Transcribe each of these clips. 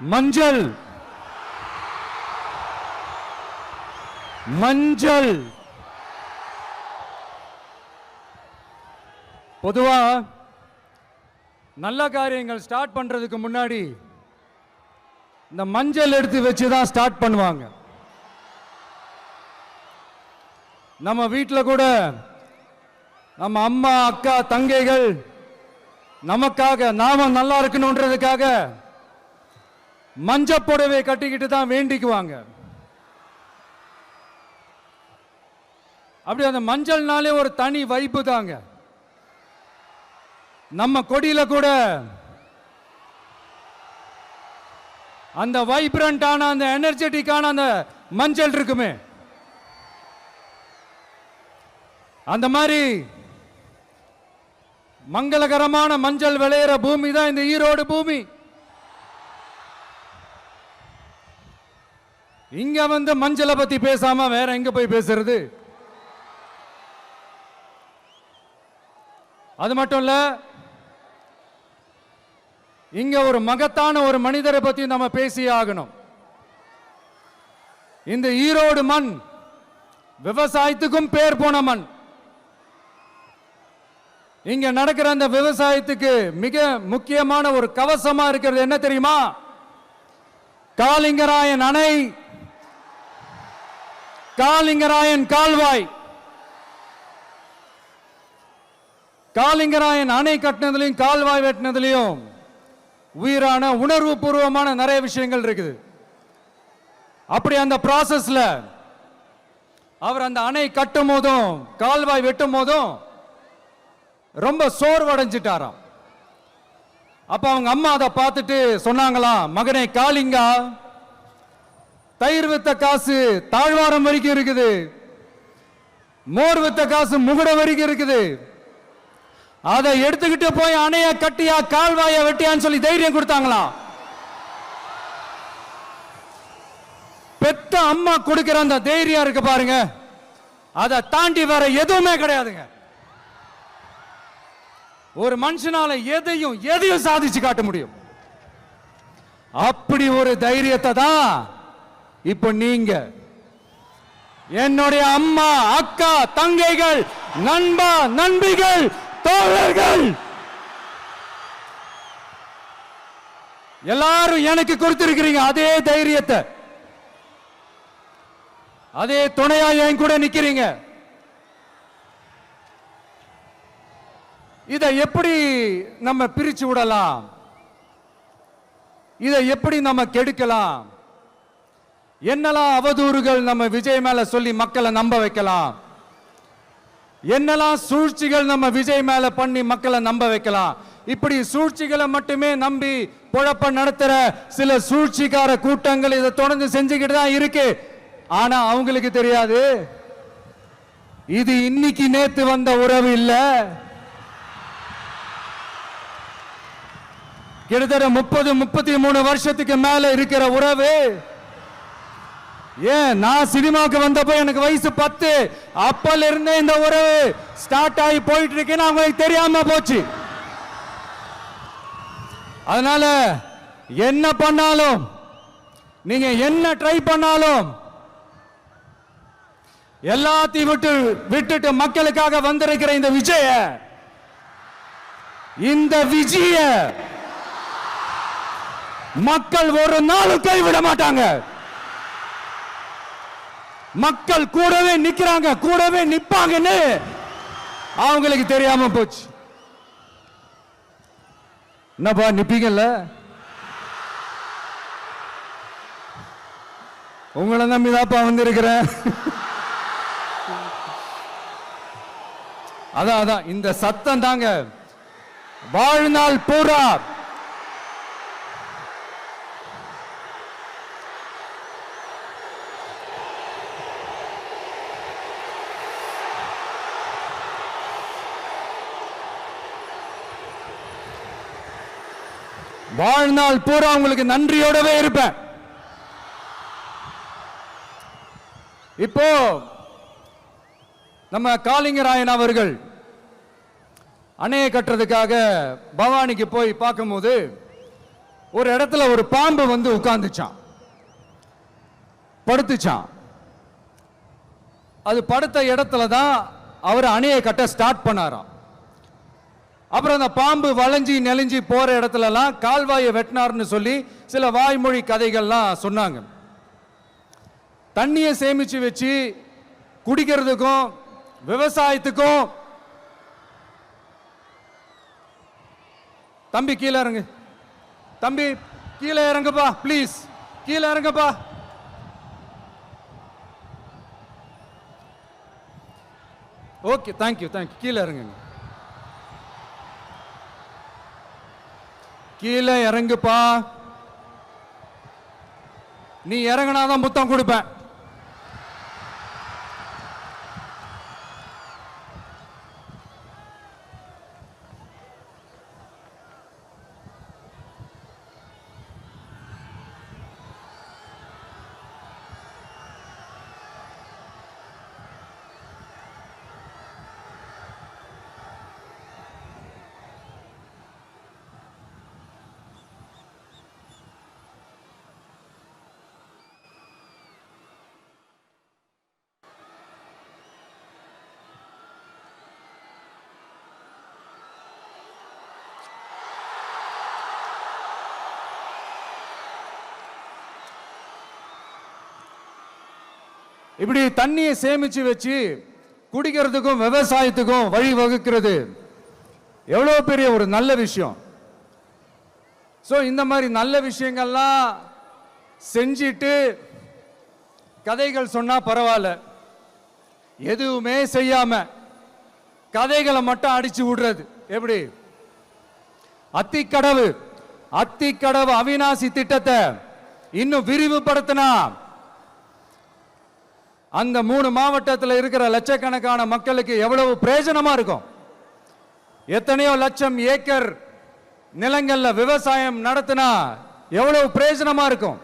மஞ்சள் மஞ்சள் பொதுவா நல்ல காரியங்கள் ஸ்டார்ட் பண்றதுக்கு முன்னாடி இந்த மஞ்சள் எடுத்து வச்சு தான் ஸ்டார்ட் பண்ணுவாங்க. நம்ம வீட்டில் கூட நம்ம அம்மா அக்கா தங்கைகள் நமக்காக நாம நல்லா இருக்கணும்ன்றதுக்காக மஞ்சள் புடவை கட்டிக்கிட்டு தான் வேண்டிக்குவாங்க. அப்படி அந்த மஞ்சள்னாலே ஒரு தனி வைப்பு தாங்க. நம்ம கொடியில கூட அந்த வைப்ரண்டான அந்த எனர்ஜெட்டிக்கான அந்த மஞ்சள் இருக்குமே, அந்த மாதிரி மங்களகரமான மஞ்சள் விளையிற பூமி தான் இந்த ஈரோடு பூமி. இங்க வந்து மஞ்சளை பத்தி பேசாம வேற எங்க போய் பேசுறது? அது மட்டும் இல்ல, இங்க ஒரு மகத்தான ஒரு மனிதரை பத்தி நம்ம பேசியே ஆகணும். இந்த ஈரோடு மண் விவசாயத்துக்கும் பேர் போன மண். இங்க நடக்கிற அந்த விவசாயத்துக்கு மிக முக்கியமான ஒரு கவசமா இருக்கிறது என்ன தெரியுமா? காலிங்கராயன் அணை, காலிங்கராயன் கால்வாய். காலிங்கராயன் அணை கட்டினதுலையும் கால்வாய் வெட்டினதுலையும் உயிரான உணர்வு பூர்வமான நிறைய விஷயங்கள் இருக்குது. அப்படி அந்த ப்ராசஸ்ல அவர் அந்த அணை கட்டும் போதும் கால்வாய் வெட்டும் போதும் ரொம்ப சோர்வடைஞ்சிட்டாராம். அப்ப அவங்க அம்மா அதை பார்த்துட்டு சொன்னாங்களாம், மகனே காளிங்கா, தயிர் வித்த காசு தாழ்வாரம் வரைக்கும் இருக்குது, மோர் வித்த காசு முகுட வரைக்கும் இருக்குது, அதை எடுத்துக்கிட்டு போய் அணைய கட்டியா கால்வாய வெட்டியான்னு சொல்லி தைரியம் கொடுத்தாங்களாம். பெத்த அம்மா கொடுக்கிற அந்த தைரியம் இருக்கு பாருங்க, அதை தாண்டி வேற எதுவுமே கிடையாதுங்க. ஒரு மனுஷனால எதையும் சாதிச்சு காட்ட முடியும். அப்படி ஒரு தைரியத்தை தான் இப்ப நீங்க என்னுடைய அம்மா அக்கா தங்கைகள் நண்பா நண்பிகள் தோழர்கள் எல்லாரும் எனக்கு கொடுத்திருக்கிறீங்க. அதே தைரியத்தை, அதே துணையா என் கூட நிக்கிறீங்க. இதை எப்படி நம்ம பிரிச்சு விடலாம்? இதை எப்படி நம்ம கெடுக்கலாம்? என்னெல்லாம் அவதூறுகள் நம்ம விஜய் மேல சொல்லி மக்களை நம்ப வைக்கலாம்? என்னெல்லாம் சூழ்ச்சிகள் நம்ம விஜய் மேல பண்ணி மக்களை நம்ப வைக்கலாம்? இப்படி சூழ்ச்சிகளை மட்டுமே நம்பி பொழப்ப நடத்துற சில சூழ்ச்சிக்கார கூட்டங்கள் இதை தொடர்ந்து செஞ்சுக்கிட்டு தான் இருக்கு. ஆனா அவங்களுக்கு தெரியாது, இது இன்னைக்கு நேத்து வந்த உறவு இல்ல. கிட்டத்தட்ட 30-33 வருஷத்துக்கு மேல இருக்கிற உறவு. ஏன் நான் சினிமாவுக்கு வந்தப்போ எனக்கு வயசு 10, அப்பல இருந்தே இந்த உறவு ஸ்டார்ட் ஆகி போயிட்டு இருக்குன்னு அவங்களுக்கு தெரியாம போச்சு. அதனால என்ன பண்ணாலும், நீங்க என்ன ட்ரை பண்ணாலும், எல்லாத்தையும் விட்டுட்டு மக்களுக்காக வந்திருக்கிற இந்த விஜய மக்கள் ஒரு நாளும் கைவிட மாட்டாங்க. மக்கள் கூடவே நிக்கிறாங்க, கூடவே நிப்பாங்கன்னு அவங்களுக்கு தெரியாம போச்சு. என்னப்பா நிப்பீங்கல்ல? உங்களை நம்பிதாப்பா வந்திருக்கிறேன். அதான் இந்த சத்தம் தாங்க வாழ்நாள் பூரா வாழ்நாள் பூரா உங்களுக்கு நன்றியோடவே இருப்பேன். இப்போ நம்ம காளிங்கராயன் அவர்கள் அணையை கட்டுறதுக்காக பவானிக்கு போய் பார்க்கும்போது ஒரு இடத்துல ஒரு பாம்பு வந்து உட்கார்ந்துச்சான், படுத்துச்சான். அது படுத்த இடத்துல தான் அவர் அணையை கட்ட ஸ்டார்ட் பண்ணாராம். அப்புறம் அந்த பாம்பு வளைஞ்சி நெளிஞ்சி போற இடத்துலலாம் கால்வாயை வெட்டினார்னு சொல்லி சில வாய்மொழி கதைகள்லாம் சொன்னாங்க. தண்ணியை சேமிச்சு வச்சு குடிக்கிறதுக்கும் விவசாயத்துக்கும். தம்பி கீழே இறங்கு, தம்பி கீழே இறங்குப்பா, ப்ளீஸ் கீழே இறங்குப்பா. Okay, thank you thank you. கீழே இறங்குங்க, கீழே இறங்குப்பா. நீ இறங்கினாதான் முத்தம் கொடுப்பேன். இப்படி தண்ணியை சேமிச்சு வச்சு குடிக்கிறதுக்கும் விவசாயத்துக்கும் வழி வகுக்கிறது எவ்வளவு பெரிய ஒரு நல்ல விஷயம். சோ இந்த மாதிரி நல்ல விஷயங்கள்லாம் செஞ்சிட்டு கதைகள் சொன்னா பரவாயில்ல, எதுவுமே செய்யாம கதைகளை மட்டும் அடிச்சு விடுறது எப்படி? அத்திக்கடவு அவிநாசி திட்டத்தை இன்னும் விரிவுபடுத்தினா அந்த 3 மாவட்டத்தில் இருக்கிற லட்சக்கணக்கான மக்களுக்கு எவ்வளவு பிரயோஜனமா இருக்கும். எத்தனையோ லட்சம் ஏக்கர் நிலங்கள்ல விவசாயம் நடத்தினா எவ்வளவு பிரயோஜனமா இருக்கும்.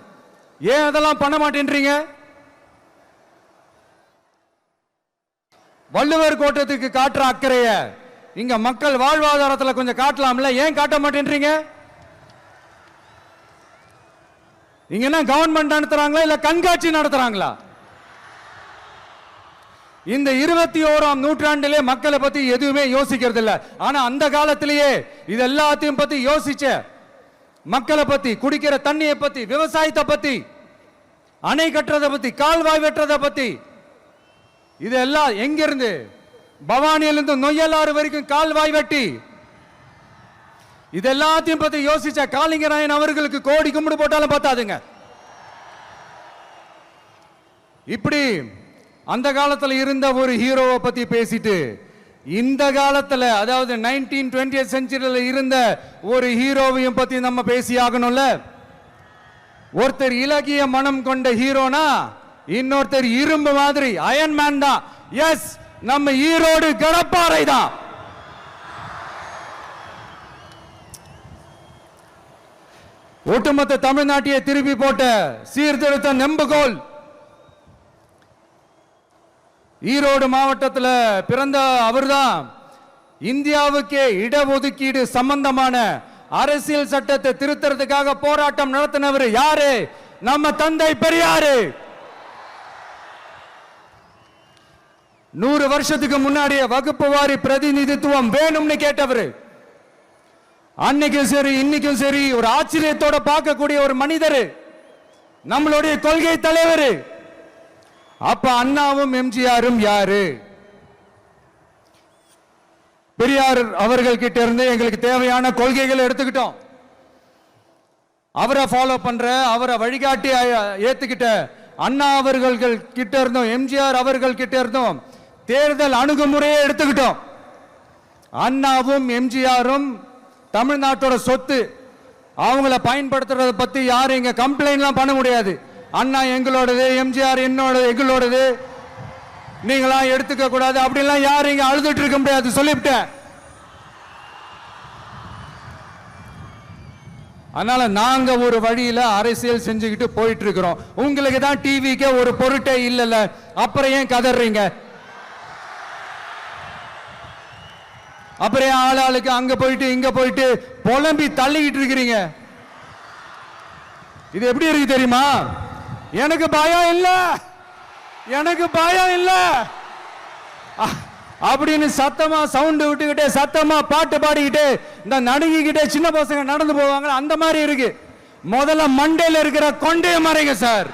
ஏன் அதெல்லாம் பண்ண மாட்டேன்றீங்க? வள்ளுவர் கோட்டத்துக்கு காட்டுற அக்கறைய இங்க மக்கள் வாழ்வாதாரத்தில் கொஞ்சம் காட்டலாம்ல, ஏன் காட்ட மாட்டேன்றீங்க? இங்க என்ன கவர்மெண்ட் நடத்துறாங்களா இல்ல கண்காட்சி நடத்துறாங்களா? இந்த 21ஆம் நூற்றாண்டிலே மக்களை பத்தி எதுவுமே யோசிக்கிறது இல்ல. ஆனா அந்த காலத்திலேயே இது எல்லாத்தையும் பத்தி யோசிச்ச மக்களை பத்தி, குடிக்கிற தண்ணியை பத்தி, விவசாயத்தை பத்தி, அணை கட்டுறதை பத்தி, கால்வாய் வெட்டுறதை பத்தி, இதெல்லாம் எங்கிருந்து? பவானியிலிருந்து நொய்யலாறு வரைக்கும் கால்வாய் வெட்டி இது எல்லாத்தையும் பத்தி யோசிச்ச காளிங்கராயன் அவர்களுக்கு கோடி கும்பிடு போட்டாலும் பார்த்தாதுங்க. இப்படி அந்த காலத்தில் இருந்த ஒரு ஹீரோவை பத்தி பேசிட்டு இந்த காலத்தில், அதாவது 1920th செஞ்சுரியில் இருந்த ஒரு ஹீரோவையும் பத்தி நம்ம பேசி ஆகணும்ல. ஒருத்தர் இலகிய மனம் கொண்ட ஹீரோனா இன்னொருத்தர் இரும்பு மாதிரி அயன்மேன் தான். எஸ், நம்ம ஈரோடு கடப்பாறை தான். ஒட்டுமொத்த தமிழ்நாட்டையே திருப்பி போட்ட சீர்திருத்த நெம்புகோல். ஈரோடு மாவட்டத்தில் பிறந்த அவர்தான் இந்தியாவுக்கே இடஒதுக்கீடு சம்பந்தமான அரசியல் சட்டத்தை திருத்தறதுக்காக போராட்டம் நடத்தினவர் யாரு? நம்ம தந்தை பெரியாரு. 100 வருஷத்துக்கு முன்னாடியே வகுப்பு வாரி பிரதிநிதித்துவம் வேணும்னு கேட்டவர். அன்னைக்கும் சரி இன்னைக்கும் சரி ஒரு ஆச்சரியத்தோட பார்க்கக்கூடிய ஒரு மனிதர், நம்மளுடைய கொள்கை தலைவர். அப்ப அண்ணாவும் எம்ஜிஆரும் யாரு? பெரியார் அவர்கள் கிட்ட இருந்து எங்களுக்கு தேவையான கொள்கைகளை எடுத்துக்கிட்டோம். அவரை ஃபாலோ பண்ற, அவரை வழிகாட்டி ஏத்துக்கிட்ட அண்ணா அவர்கள் கிட்ட இருந்தோம், எம்ஜிஆர் அவர்கள் கிட்ட இருந்தோம் தேர்தல் அணுகுமுறையை எடுத்துக்கிட்டோம். அண்ணாவும் எம்ஜிஆரும் தமிழ்நாட்டோட சொத்து. அவங்கள பயன்படுத்துறத பத்தி யாரும் இங்க கம்ப்ளைண்ட்லாம் பண்ண முடியாது. அண்ணா எங்களோடது, எம்ஜிஆர் எங்களோடது, நீங்களா எடுத்துக்க கூடாது அப்படிலாம் யாரும் இங்க அழுதுட்டு இருக்க முடியாது, சொல்லிவிட்டேன். அதனால நாங்க ஒரு வழியில அரசியல் செஞ்சுக்கிட்டு போயிட்டு இருக்கிறோம். உங்களுக்கு தான் டிவிக்கு ஒரு பொருட்டே இல்லைல்ல, அப்புறம் ஏன் கதறீங்க? அப்புறம் ஆளாளுக்கு அங்க போயிட்டு இங்க போயிட்டு புலம்பி தள்ளிக்கிட்டு இருக்கிறீங்க. இது எப்படி இருக்கு தெரியுமா? எனக்கு பயம் இல்ல, எனக்கு பயம் இல்ல அப்படின்னு சத்தமா சவுண்ட் விட்டுக்கிட்டே சத்தமா பாட்டு பாடிக்கிட்டு இந்த நடுங்கிக்கிட்டே சின்ன பசங்க நடந்து போவாங்க. அந்த மாதிரி இருக்கு. முதல்ல மண்டையில இருக்கிற கொண்டைய மறைங்க சார்.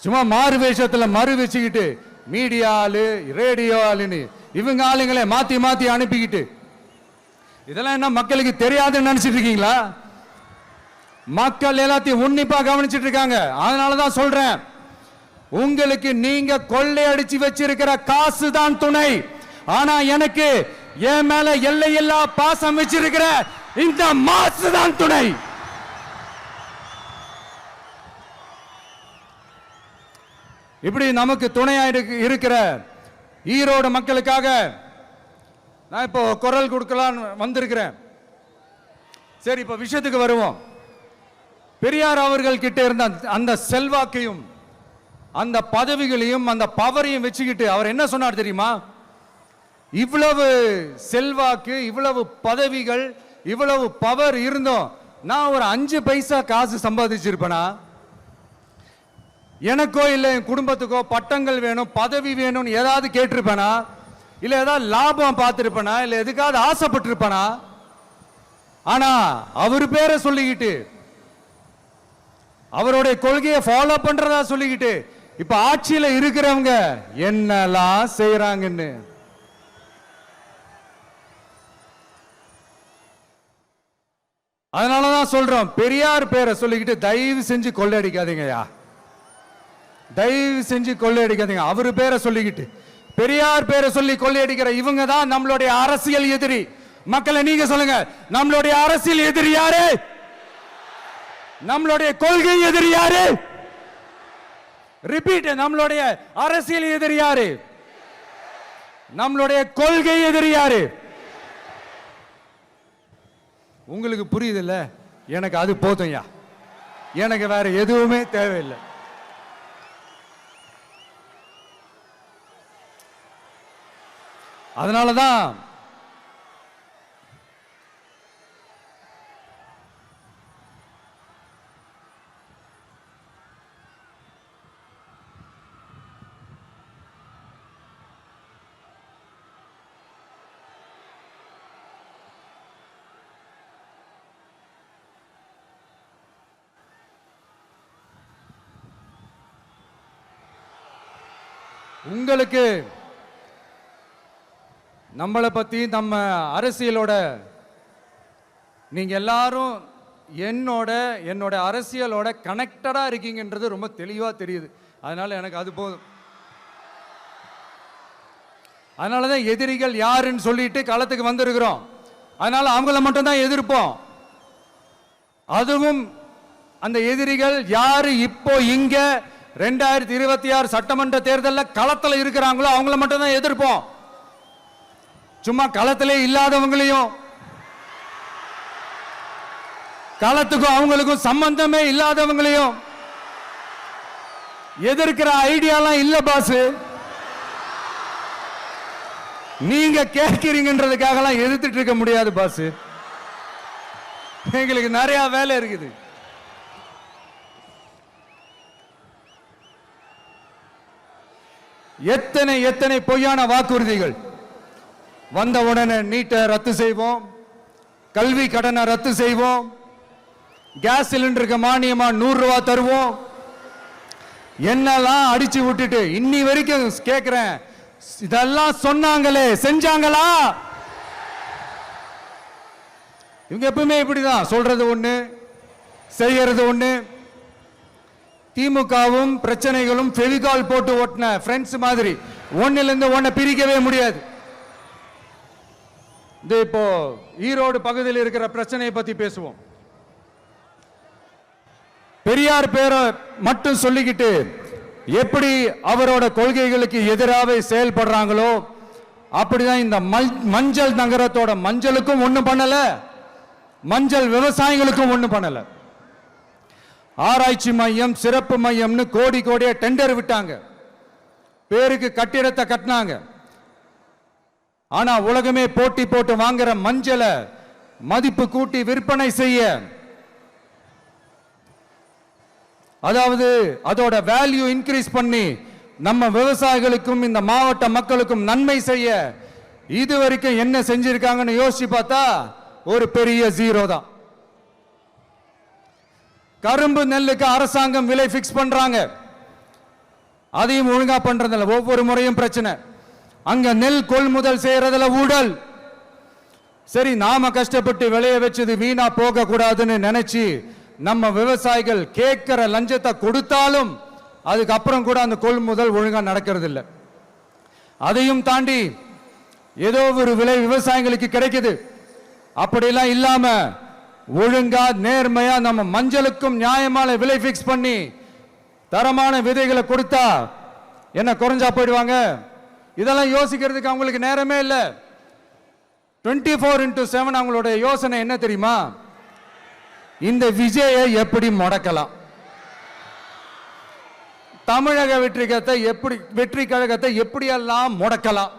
சும்மா மாறு வேஷத்துல மறு வச்சுக்கிட்டு மீடியா ஆளு ரேடியோ ஆளுன்னு இவங்க ஆளுங்களே மாத்தி மாத்தி அனுப்பிக்கிட்டு இதெல்லாம் என்ன மக்களுக்கு தெரியாதுன்னு நினைச்சிட்டு இருக்கீங்களா? மக்கள் எல்லாத்தையும் உன்னிப்பா கவனிச்சிட்டு இருக்காங்க. அதனாலதான் சொல்றேன், உங்களுக்கு நீங்க கொள்ளையடிச்சு வச்சிருக்கிற காசு தான் துணை. ஆனா எனக்கு என் மேல எல்லையில்லா பாசம் வச்சிருக்கிற இந்த மாசு தான் துணை. இப்படி நமக்கு துணையா இருக்கிற ஈரோடு மக்களுக்காக நான் இப்போ குரல் கொடுக்கலாம் வந்திருக்கிறேன். சரி, இப்ப விஷயத்துக்கு வருவோம். பெரியார் அவர்கள் கிட்ட இருந்த அந்த செல்வாக்கையும் அந்த பதவிகளையும் அந்த பவரையும் வச்சுக்கிட்டு அவர் என்ன சொன்னார் தெரியுமா? இவ்வளவு செல்வாக்கு, இவ்வளவு பதவிகள், இவ்வளவு பவர் இருந்தோம் நான் ஒரு 5 பைசா காசு சம்பாதிச்சிருப்பேனா? எனக்கோ இல்லை என் குடும்பத்துக்கோ பட்டங்கள் வேணும், பதவி வேணும்னு ஏதாவது கேட்டிருப்பேனா? இல்லை ஏதாவது லாபம் பார்த்திருப்பேனா? இல்லை எதுக்காவது ஆசைப்பட்டிருப்பேனா? ஆனா அவர் பேரை சொல்லிக்கிட்டு அவருடைய கொள்கையை ஃபாலோ பண்றதா சொல்லிக்கிட்டு இப்ப ஆட்சியில இருக்கிறவங்க என்னெல்லாம் செய்யறாங்கன்னு அதனாலதான் சொல்றோம், பெரியார் பேரை சொல்லிக்கிட்டு தயவு செஞ்சு கொள்ளையடிக்காதீங்கயா, தயவு செஞ்சு கொள்ளையடிக்காதீங்க. அவரு பேரை சொல்லிக்கிட்டு பெரியார் பேரை சொல்லி கொள்ளையடிக்கிற இவங்க தான் நம்மளுடைய அரசியல் எதிரி. மக்களை நீங்க சொல்லுங்க, நம்மளுடைய அரசியல் எதிரி யாரு? நம்மளுடைய கொள்கை எதிரி யாரு? ரிப்பீட், நம்மளுடைய அரசியல் எதிரி யாரு? நம்மளுடைய கொள்கை எதிரி யாரு? உங்களுக்கு புரியுதுல்ல? எனக்கு அது போதும்யா, எனக்கு வேற எதுவுமே தேவையில்லை. அதனாலதான் உங்களுக்கு நம்மளை பத்தி நம்ம அரசியலோட நீங்க எல்லாரும் என்னோட அரசியலோட கனெக்டடா இருக்கீங்கன்றது ரொம்ப தெளிவா தெரியுது. அதனால எனக்கு அது போதும். அதனாலதான் எதிரிகள் யாருன்னு சொல்லிட்டு களத்துக்கு வந்திருக்கிறோம். அதனால அவங்கள மட்டும் தான் எதிர்ப்போம். அதுவும் அந்த எதிரிகள் யாரு இப்போ இங்க 2026 சட்டமன்ற தேர்தலில் களத்தில் இருக்கிறாங்களோ அவங்கள மட்டும் தான் எதிர்ப்போம். சும்மா களத்திலே இல்லாதவங்களையும், களத்துக்கும் அவங்களுக்கும் சம்பந்தமே இல்லாதவங்களையும் எதிர்க்கிற ஐடியாலாம் இல்ல பாஸ். நீங்க கேட்கிறீங்கன்றதுக்காக எதிர்த்துட்டு இருக்க முடியாது பாஸ். எங்களுக்கு நிறைய வேலை இருக்குது. எத்தனை எத்தனை பொய்யான வாக்குறுதிகள். வந்த உடனே நீட்டை ரத்து செய்வோம், கல்வி கடனை ரத்து செய்வோம், கேஸ் சிலிண்டருக்கு மானியமா 100 ரூபாய் தருவோம், என்னெல்லாம் அடிச்சு விட்டுட்டு இன்னி வரைக்கும் கேட்கிறேன், இதெல்லாம் சொன்னாங்களே செஞ்சாங்களா? இவங்க எப்பவுமே இப்படிதான், சொல்றது ஒண்ணு செய்யறது ஒண்ணு. திமுகவும் பிரச்சனைகளும் ஃபெவிகால் போட்டு ஓட்டின ஃப்ரெண்ட்ஸ் மாதிரி ஒன்னிலிருந்து ஒன்னை பிரிக்கவே முடியாது. இப்போ ஈரோடு பகுதியில் இருக்கிற பிரச்சனையை பத்தி பேசுவோம். பெரியார் பேரை மட்டும் சொல்லிக்கிட்டு எப்படி அவரோட கொள்கைகளுக்கு எதிராக செயல்படுறாங்களோ அப்படிதான் இந்த மஞ்சள் நகரத்தோட மஞ்சளுக்கும் ஒண்ணும் பண்ணல, மஞ்சள் விவசாயிகளுக்கும் ஒண்ணும் பண்ணல. ஆராய்ச்சி மையம், சிறப்பு மையம்னு கோடி கோடியா டெண்டர் விட்டாங்க, பேருக்கு கட்டிடத்தை கட்டினாங்க. ஆனா உலகமே போட்டி போட்டு வாங்குற மஞ்சளை மதிப்பு கூட்டி விற்பனை செய்ய, அதாவது அதோட வேல்யூ இன்க்ரீஸ் பண்ணி நம்ம விவசாயிகளுக்கும் இந்த மாவட்ட மக்களுக்கும் நன்மை செய்ய இதுவரைக்கும் என்ன செஞ்சிருக்காங்கன்னு யோசிச்சு பார்த்தா ஒரு பெரிய ஜீரோ தான். கரும்பு நெல்லுக்கு அரசாங்கம் விலை பிக்ஸ் பண்றாங்க, அதையும் ஒழுங்கா பண்றதில்ல. ஒவ்வொரு முறையும் பிரச்சனை. அங்க நெல் கொள்முதல் செய்யறதுல ஊழல். சரி, நாம கஷ்டப்பட்டு விளைய வச்சது வீணா போக கூடாதுன்னு நினைச்சு நம்ம விவசாயிகள் கேட்கிற லஞ்சத்தை கொடுத்தாலும் அதுக்கப்புறம் கூட அந்த கொள்முதல் ஒழுங்கா நடக்கிறது இல்லை. அதையும் தாண்டி ஏதோ ஒரு விலை விவசாயிகளுக்கு கிடைக்குது. அப்படிலாம் இல்லாம ஒழுங்கா நேர்மையா நம்ம மஞ்சளுக்கும் நியாயமான விலை பிக்ஸ் பண்ணி தரமான விதைகளை கொடுத்தா என்ன குறைஞ்சா போயிடுவாங்க? இதெல்லாம் யோசிக்கிறதுக்கு அவங்களுக்கு நேரமே இல்லை. 24x7 அவங்களோட யோசனை என்ன தெரியுமா? இந்த விஜயை எப்படி முடக்கலாம், தமிழக வெற்றி கழகத்தை எப்படியெல்லாம் முடக்கலாம்,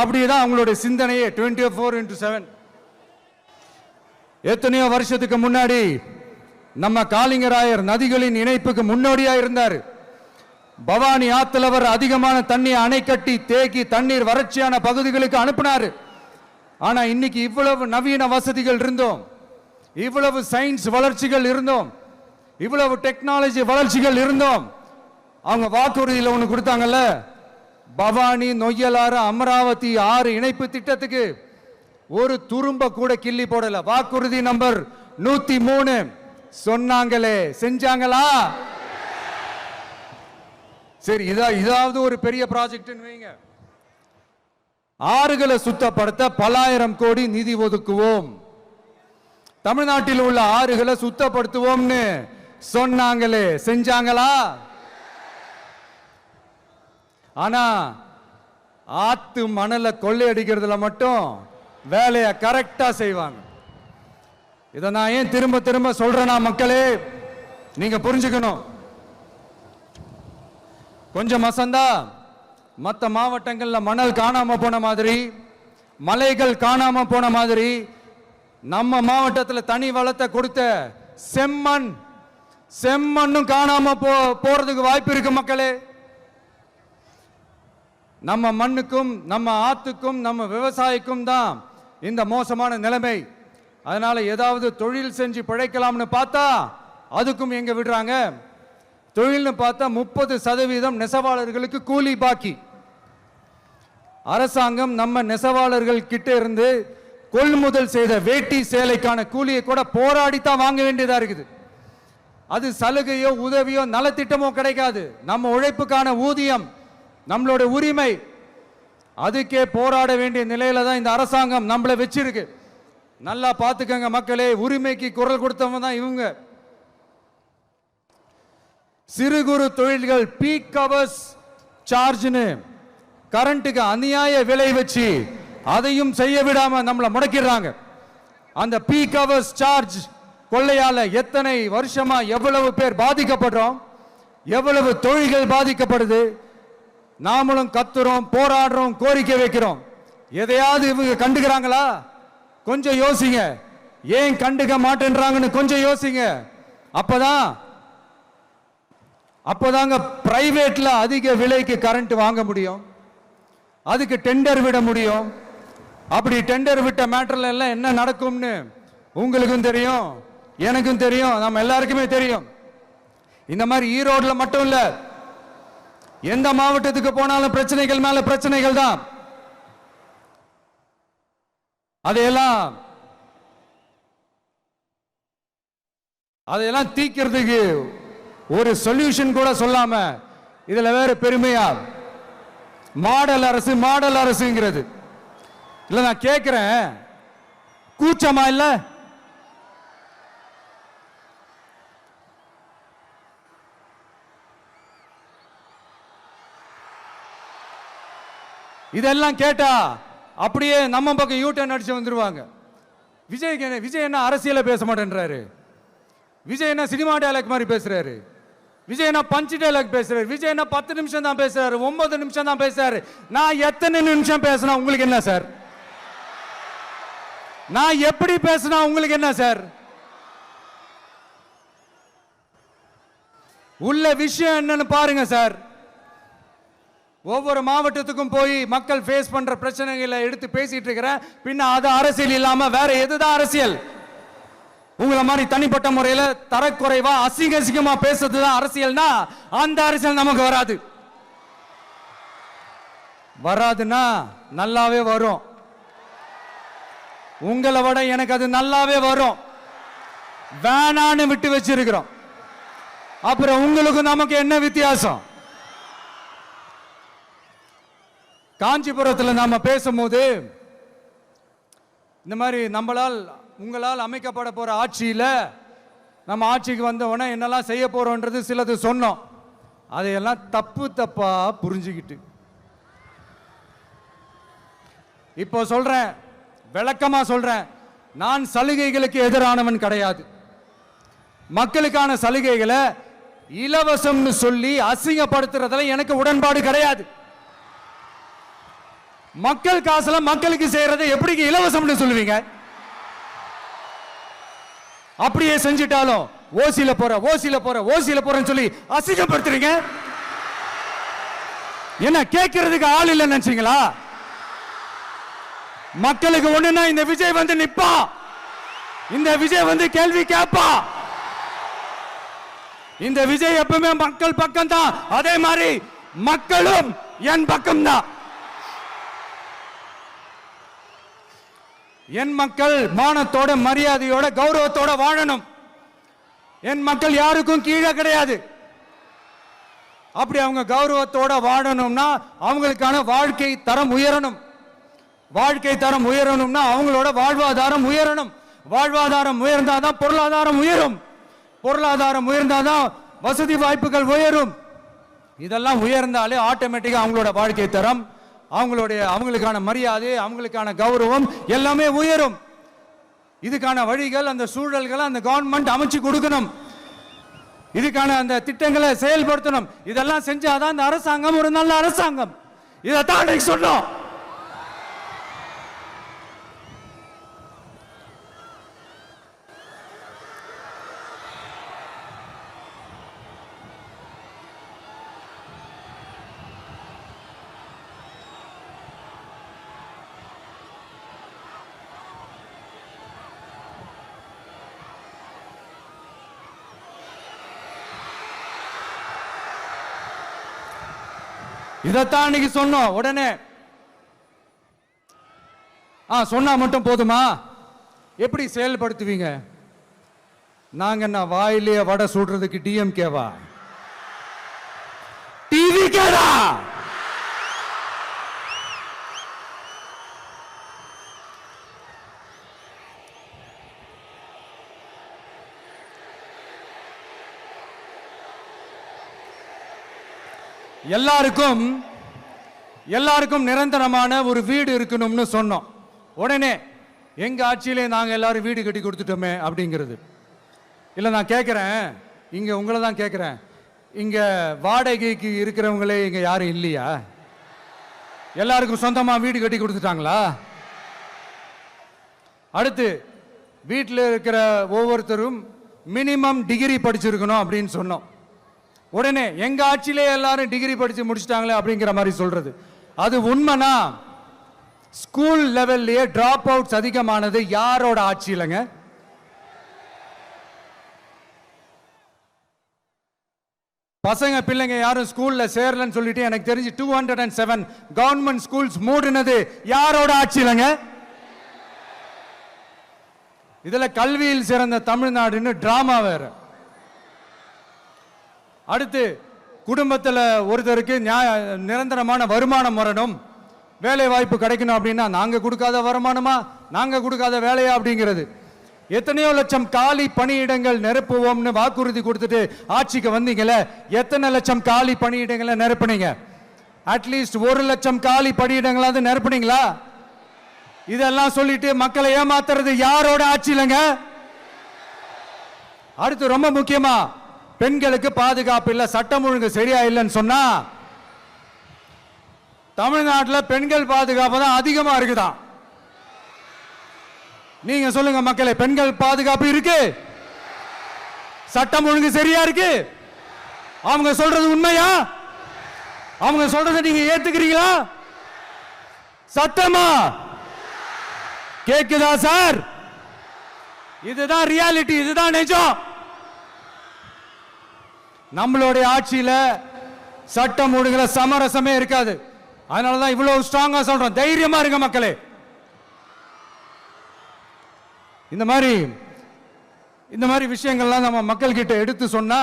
அப்படிதான் அவங்களுடைய சிந்தனையே. 24x7. எத்தனையோ வருஷத்துக்கு முன்னாடி நம்ம காளிங்கராயர் நதிகளின் இணைப்புக்கு முன்னோடியா இருந்தார். பவானி ஆத்துல அவர் அதிகமான தண்ணி அணை கட்டி தேக்கி தண்ணீர் வறட்சியான பகுதிகளுக்கு அனுப்பினார். ஆனா இன்னைக்கு இவ்வளவு நவீன வசதிகள் இருந்தோம், இவ்வளவு சயின்ஸ் வளர்ச்சிகள் இருந்தோம், இவ்வளவு டெக்னாலஜி வளர்ச்சிகள் இருந்தோம், அவங்க வாக்குறுதியில் ஒன்று கொடுத்தாங்கல்ல, பவானி நொய்யலாறு அமராவதி 6 இணைப்பு திட்டத்துக்கு ஒரு துரும்ப கூட கிள்ளி போடல. வாக்குறுதி நம்பர் 103 சொன்னாங்களே, செஞ்சாங்களா? சரி, இதாவது ஒரு பெரிய ப்ராஜெக்ட் வைங்க. ஆறுகளை சுத்தப்படுத்த பல்லாயிரம் கோடி நிதி ஒதுக்குவோம், தமிழ்நாட்டில் உள்ள ஆறுகளை சுத்தப்படுத்துவோம்னு சொன்னாங்களே, செஞ்சாங்களா? ஆனா ஆத்து மணலை கொள்ளையடிக்கிறதுல மட்டும் வேலையை கரெக்டா செய்வாங்க. இதை நான் ஏன் திரும்ப திரும்ப சொல்றேன்னா, மக்களே நீங்க புரிஞ்சுக்கணும். கொஞ்சம் மசந்தா மற்ற மாவட்டங்கள்ல மணல் காணாம போன மாதிரி, மலைகள் காணாம போன மாதிரி, நம்ம மாவட்டத்தில் தனி வளத்தை கொடுத்த செம்மண்ணும் காணாம போறதுக்கு வாய்ப்பு இருக்கு மக்களே. நம்ம மண்ணுக்கும் நம்ம ஆத்துக்கும் நம்ம விவசாயிக்கும் தான் இந்த மோசமான நிலைமை. அதனால ஏதாவது தொழில் செஞ்சு பிழைக்கலாம்னு பார்த்தா அதுக்கும் எங்க விடுறாங்க? தொழில்னு பார்த்தா 30% நெசவாளர்களுக்கு கூலி பாக்கி. அரசாங்கம் நம்ம நெசவாளர்கள் கிட்ட இருந்து கொள்முதல் செய்த வேட்டி சேலைக்கான கூலியை கூட போராடித்தான் வாங்க வேண்டியதா இருக்குது. அது சலுகையோ உதவியோ நலத்திட்டமோ கிடைக்காது. நம்ம உழைப்புக்கான ஊதியம், நம்மளோட உரிமை, அதுக்கே போராட வேண்டிய நிலையில தான் இந்த அரசாங்கம் நம்மளை வச்சிருக்கு. நல்லா பார்த்துக்கங்க மக்களே, உரிமைக்கு குரல் கொடுத்தவங்க தான் இவங்க. சிறு குறு தொழில்கள் பீக் ஹவர்ஸ் சார்ஜ்னு கரண்ட்டுக்கு அநியாய விலை வச்சு அதையும் செய்ய விடாம நம்மளை முடக்கிடுறாங்க. அந்த பீக் ஹவர்ஸ் சார்ஜ் கொள்ளையால எத்தனை வருஷமா எவ்வளவு பேர் பாதிக்கப்படுறோம், எவ்வளவு தொழில்கள் பாதிக்கப்படுது. நாமளும் கத்துறோம், போராடுறோம், கோரிக்கை வைக்கிறோம். எதையாவது இவங்க கண்டுக்கிறாங்களா? கொஞ்சம் யோசிங்க. ஏன் கண்டுக்க மாட்டேன்றாங்கன்னு கொஞ்சம் யோசிங்க. அப்பதாங்க பிரைவேட்ல அதிக விலைக்கு கரண்ட் வாங்க முடியும், அதுக்கு டெண்டர் விட முடியும். அப்படி டெண்டர் விட்ட மேட்டர்ல எல்லாம் என்ன நடக்கும்னு உங்களுக்கும் தெரியும், எனக்கும் தெரியும், நம்ம எல்லாருக்குமே தெரியும். இந்த மாதிரி ஈரோடுல மட்டும் இல்ல, எந்த மாவட்டத்துக்கு போனாலும் பிரச்சனைகள் மேல பிரச்சனைகள் தான். அதையெல்லாம் தீக்கிறதுக்கு ஒரு சொல்யூஷன் கூட சொல்லாம இதுல வேற பெருமையா மாடல் அரசுங்கிறது இல்ல. நான் கேட்கிறேன், கூச்சமா இல்ல? இதெல்லாம் கேட்டா அப்படியே நம்ம பக்கம் யூட்டர்ன் அடிச்சு வந்துருவாங்க. விஜய் என்ன அரசியல பேச மாட்டேன்றாரு, விஜய் என்ன சினிமா டயலாக் மாதிரி பேசுறாரு. விஜய்னா பஞ்ச் டைலாக் பேசுறாரு, விஜய்னா 10 நிமிஷம் தான் பேசுறாரு, 9 நிமிஷம் தான் பேசுறாரு. நான் எத்தனை நிமிஷம் பேசினா உங்களுக்கு என்ன சார்? நான் எப்படி பேசினா உங்களுக்கு என்ன சார்? உள்ள விஷயம் என்னன்னு பாருங்க சார். ஒவ்வொரு மாவட்டத்துக்கும் போய் மக்கள் ஃபேஸ் பண்ற பிரச்சனைகளை எடுத்து பேசிட்டு இருக்கிறேன். பின்ன அது அரசியல் இல்லாம வேற எதுதான் அரசியல்? உங்களை மாதிரி தனிப்பட்ட முறையில் தரக்குறைவா அசிங்கமா பேசுறதுதான் அரசியல்னா அந்த அரசியல் நமக்கு வராது. வராதுன்னா நல்லாவே வரும். உங்களை விட எனக்கு அது நல்லாவே வரும். வேணான்னு விட்டு வச்சிருக்கிறோம். அப்புறம் உங்களுக்கு நமக்கு என்ன வித்தியாசம்? காஞ்சிபுரத்தில் நாம பேசும்போது இந்த மாதிரி உங்களால் அமைக்கப்பட போற ஆட்சியில நம்ம ஆட்சிக்கு வந்த உடனே என்னெல்லாம் செய்ய போறோம்ன்றது சிலது சொன்னோம். அதையெல்லாம் தப்பா புரிஞ்சுக்கிட்டு இப்போ சொல்றேன், விளக்கமா சொல்றேன். நான் சலுகைகளுக்கு எதிரானவன் கிடையாது. மக்களுக்கான சலுகைகளை இலவசம்னு சொல்லி அசிங்கப்படுத்துறதுல எனக்கு உடன்பாடு கிடையாது. மக்கள் காசுல மக்களுக்கு செய்யறதை எப்படி இலவசம்னு சொல்லுவீங்க? அப்படியே செஞ்சிட்டாலும் ஓசில போறேன்னு சொல்லி அசிங்கப்படுத்துறீங்க. என்ன கேட்கறதுக்கு ஆள் இல்லைன்னு நினைச்சீங்களா? மக்களுக்கு ஒண்ணுன்னா இந்த விஜய் வந்து நிப்பா, இந்த விஜய் வந்து கேள்வி கேட்பா. இந்த விஜய் எப்பவுமே மக்கள் பக்கம் தான். அதே மாதிரி மக்களும் என் பக்கம் தான். என் மக்கள் மானத்தோட மரியாதையோட கௌரவத்தோட வாழணும். என் மக்கள் யாருக்கும் கீழே கிடையாது. அப்படி அவங்க கௌரவத்தோட வாழணும்னா அவங்களுக்கான வாழ்க்கை தரம் உயரணும். வாழ்க்கை தரம் உயரணும்னா அவங்களோட வாழ்வாதாரம் உயரணும். வாழ்வாதாரம் உயர்ந்தாதான் பொருளாதாரம் உயரும். பொருளாதாரம் உயர்ந்தாதான் வசதி வாய்ப்புகள் உயரும். இதெல்லாம் உயர்ந்தாலே ஆட்டோமேட்டிக்கா அவங்களோட வாழ்க்கை தரம், அவங்களுக்கான மரியாதை, அவங்களுக்கான கௌரவம் எல்லாமே உயரும். இதுக்கான வழிகள், அந்த சூழல்களை அந்த கவர்மெண்ட் அமைச்சு கொடுக்கணும். இதுக்கான அந்த திட்டங்களை செயல்படுத்தணும். இதெல்லாம் செஞ்சாதான் அந்த அரசாங்கம் ஒரு நல்ல அரசாங்கம். இதைத்தான் சொன்னோம். இதைத்தான் இன்னைக்கு சொன்னோம். உடனே சொன்னா மட்டும் போதுமா? எப்படி செயல்படுத்துவீங்க? நாங்க என்ன வாயிலேயே வடை சுடுறதுக்கு டிஎம்கேவா? டிவி கேடா? எல்லாருக்கும் நிரந்தரமான ஒரு வீடு இருக்கணும்னு சொன்னோம். உடனே எங்க ஆட்சியிலே நாங்க எல்லாரும் வீடு கட்டி கொடுத்துட்டோமே அப்படிங்கிறது இல்ல. நான் கேட்கிறேன், இங்க உங்களை தான் கேட்கிறேன், இங்க வாடகைக்கு இருக்கிறவங்களே இங்க யாரும் இல்லையா? எல்லாருக்கும் சொந்தமா வீடு கட்டி கொடுத்துட்டாங்களா? அடுத்து வீட்டில் இருக்கிற ஒவ்வொருத்தரும் மினிமம் டிகிரி படிச்சிருக்கணும் அப்படின்னு சொன்னோம். உடனே எங்க ஆட்சியிலே எல்லாரும் டிகிரி படிச்சு முடிச்சிட்டாங்களே அப்படிங்கிற மாதிரி சொல்றது அது உண்மைனா? ஸ்கூல் லெவல்லையே டிராப் அவுட்ஸ் அதிகமானது யாரோட ஆட்சியிலங்க? பசங்க பிள்ளைங்க யாரும் ஸ்கூல்ல சேரலன்னு சொல்லிட்டு எனக்கு தெரிஞ்சு 207 கவர்மெண்ட் ஸ்கூல்ஸ் மூடினது யாரோட ஆட்சியிலங்க? இதுல கல்வியில் சிறந்த தமிழ்நாடுன்னு டிராமா வேற. அடுத்து குடும்பத்தில் ஒருத்தருக்கு நிரந்தரமான வருமானம் வரணும், வேலை வாய்ப்பு கிடைக்கணும் அப்படின்னா நாங்க கொடுக்காத வருமானமா, நாங்க கொடுக்காத வேலையா அப்படிங்கிறது. எத்தனையோ லட்சம் காலி பணியிடங்கள் நிரப்புவோம்னு வாக்குறுதி கொடுத்துட்டு ஆட்சிக்கு வந்தீங்கல்ல, எத்தனை லட்சம் காலி பணியிடங்களை நிரப்புனீங்க? அட்லீஸ்ட் 1 லட்சம் காலி பணியிடங்களாவது நிரப்புனீங்களா? இதெல்லாம் சொல்லிட்டு மக்களை ஏமாத்துறது யாரோட ஆட்சியிலங்க? அடுத்து ரொம்ப முக்கியமா பெண்களுக்கு பாதுகாப்பு இல்ல, சட்டம் ஒழுங்கு சரியா இல்லைன்னு சொன்னா தமிழ்நாட்டில் பெண்கள் பாதுகாப்பு தான் அதிகமா இருக்குதான். நீங்க சொல்லுங்க மக்களே, பெண்கள் பாதுகாப்பு இருக்கு, சட்டம் ஒழுங்கு சரியா இருக்கு? அவங்க சொல்றது உண்மையா? அவங்க சொல்றதை நீங்க ஏத்துக்கிறீங்களா? சத்தமா கேக்குதா சார்? இதுதான் ரியாலிட்டி, இதுதான் நிஜம். நம்மளுடைய ஆட்சியில சட்டம் ஒழுங்குல சமரசமே இருக்காது. அதனாலதான் இவ்வளவு ஸ்ட்ராங்கா சொல்றோம், தைரியமா இருங்க மக்களே. இந்த மாதிரி விஷயங்கள்லாம் நம்ம மக்கள் கிட்ட எடுத்து சொன்னா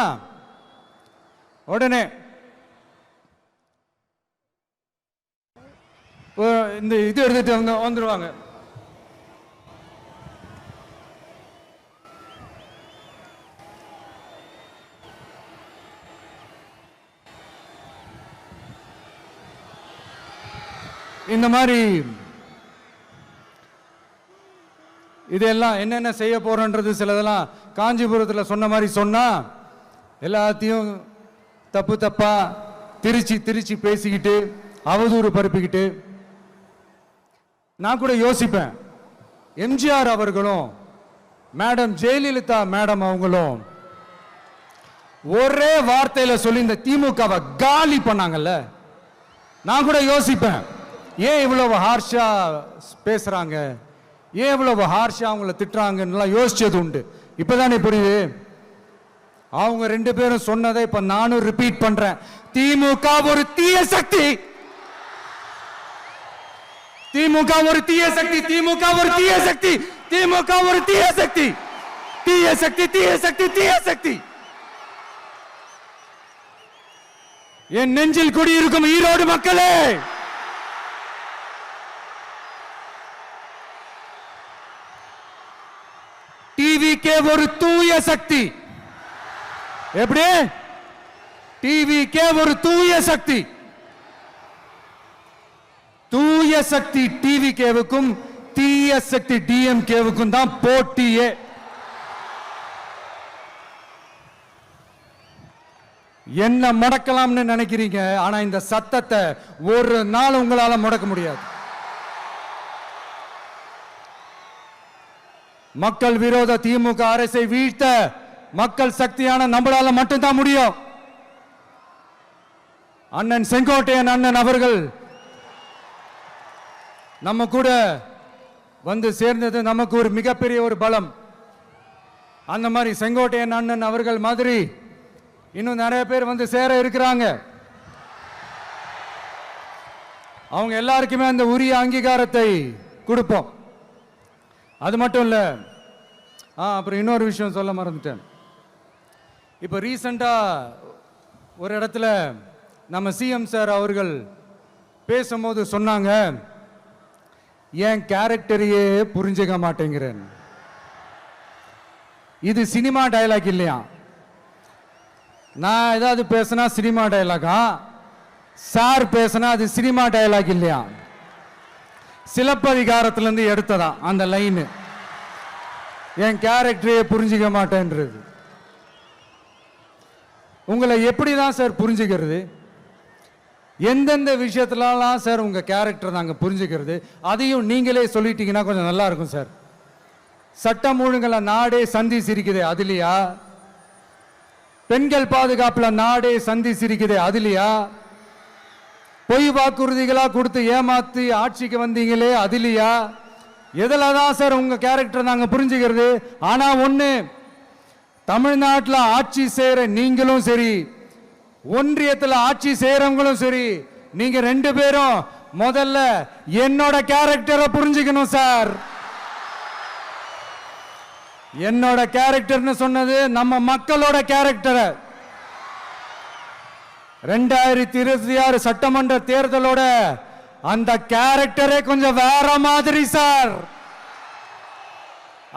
உடனே இந்த இது எடுத்துட்டு வந்துருவாங்க. இந்த மாதிரி இதெல்லாம் என்னென்ன செய்ய போறோன்றது சிலதெல்லாம் காஞ்சிபுரத்தில் சொன்ன மாதிரி சொன்னா எல்லாத்தையும் தப்பா திருச்சி பேசிக்கிட்டு அவதூறு பரப்பிக்கிட்டு. நான் கூட யோசிப்பேன், எம்ஜிஆர் அவர்களும் மேடம் ஜெயலலிதா மேடம் அவங்களும் ஒரே வார்த்தையில சொல்லி இந்த திமுகவை காலி பண்ணாங்கல்ல. நான் கூட யோசிப்பேன், ஏன் இவ்வளவு ஹார்ஷா பேசுறாங்க, ஏன் இவ்வளவு ஹார்ஷா அவங்கள திட்டுறாங்கன்னு யோசிச்சது உண்டு. இப்பதானே புரியுது. அவங்க ரெண்டு பேரும் சொன்னதை இப்ப நானும் ரிப்பீட் பண்றேன். திமுக ஒரு தீய சக்தி, திமுக ஒரு தீய சக்தி, திமுக ஒரு தீய சக்தி, திமுக ஒரு தீய சக்தி, தீய சக்தி, தீய சக்தி, தீய சக்தி. என் நெஞ்சில் குடியிருக்கும் ஈரோடு மக்களே, டிவிகே ஒரு தூய சக்தி. எப்படி? டிவிகே ஒரு தூய சக்தி. தூய சக்தி டிவிகேவுக்கும் தீய சக்தி டிஎம்கேவுக்கும் தான் போட்டியே. என்ன முடக்கலாம்னு நினைக்கிறீங்க, ஆனா இந்த சத்தத்தை ஒரு நாள் உங்களால முடக்க முடியாது. மக்கள் விரோத திமுக அரசை வீழ்த்த மக்கள் சக்தியான நம்மளால மட்டும்தான் முடியும். அண்ணன் செங்கோட்டையன் அண்ணன் அவர்கள் நம்ம கூட வந்து சேர்ந்தது நமக்கு ஒரு மிகப்பெரிய ஒரு பலம். அந்த மாதிரி செங்கோட்டையன் அண்ணன் அவர்கள் மாதிரி இன்னும் நிறைய பேர் வந்து சேர இருக்கிறாங்க. அவங்க எல்லாருக்குமே அந்த உரிய அங்கீகாரத்தை கொடுப்போம். அது மட்டும் இல்ல, அப்புறம் இன்னொரு விஷயம் சொல்ல மறந்துட்டேன். இப்ப ரீசெண்டா ஒரு இடத்துல நம்ம சிஎம் சார் அவர்கள் பேசும்போது சொன்னாங்க, என் கேரக்டரையே புரிஞ்சுக்க மாட்டேங்கிறேன். இது சினிமா டயலாக் இல்லையா? நான் ஏதாவது பேசினா சினிமா டயலாகா? சார் பேசினா அது சினிமா டயலாக் இல்லையா? சிலப்பதிகாரத்திலிருந்து எடுத்ததா அந்த லைன். என் கேரக்டரையே புரிஞ்சுக்க மாட்டேன்றது. உங்களை எப்படிதான் சார் புரிஞ்சுக்கிறது? எந்தெந்த விஷயத்துலலாம் சார் உங்க கேரக்டர் நாங்க புரிஞ்சுக்கிறது? அதையும் நீங்களே சொல்லிட்டீங்கன்னா கொஞ்சம் நல்லா இருக்கும் சார். சட்டம் ஒழுங்குல நாடே சந்தி சிரிக்குது, அதுலயா? பெண்கள் பாதுகாப்புல நாடே சந்தி சிரிக்குது, அதுலயா? பொய் வாக்குறுதிகளா கொடுத்து ஏமாத்தி ஆட்சிக்கு வந்தீங்களே, அதுலயா? எதுல தான் சார் உங்க கேரக்டர் நாங்க புரிஞ்சுக்கிறது? ஆனா ஒண்ணு, தமிழ்நாட்டில் ஆட்சி செய்யற நீங்களும் சரி, ஒன்றியத்தில் ஆட்சி செய்யறவங்களும் சரி, நீங்க ரெண்டு பேரும் முதல்ல என்னோட கேரக்டரை புரிஞ்சுக்கணும் சார். என்னோட கேரக்டர்னு சொன்னது நம்ம மக்களோட கேரக்டர். 2026 சட்டமன்ற தேர்தலோட அந்த கேரக்டரே கொஞ்சம் வேற மாதிரி சார்.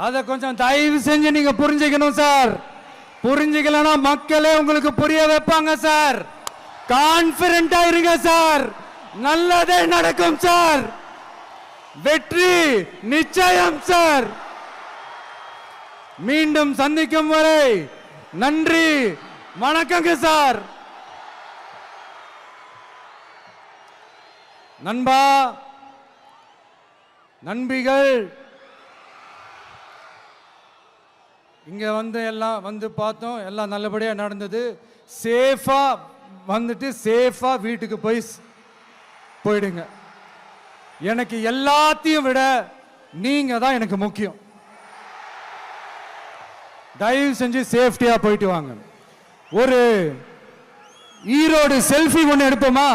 அதை கொஞ்சம் தயவு செஞ்சு நீங்க புரிஞ்சுக்கணும் சார். புரிஞ்சுக்கலன்னா மக்களே உங்களுக்கு புரிய வைப்பாங்க சார். கான்பிடென்டா இருங்க சார், நல்லதே நடக்கும் சார், வெற்றி நிச்சயம் சார். மீண்டும் சந்திக்கும் வரை நன்றி, வணக்கங்க சார். நண்பா, நண்பிகள், இங்க எல்லாம் பார்த்தோம், எல்லாம் நல்லபடியா நடந்தது. சேஃபா வந்துட்டு சேஃபா வீட்டுக்கு போயிடுங்க. எனக்கு எல்லாத்தையும் விட நீங்க தான் எனக்கு முக்கியம். தயவு செஞ்சு சேஃப்டியா போயிட்டு வாங்க. ஒரு ஈரோடு செல்ஃபி ஒன்று எடுப்போமா?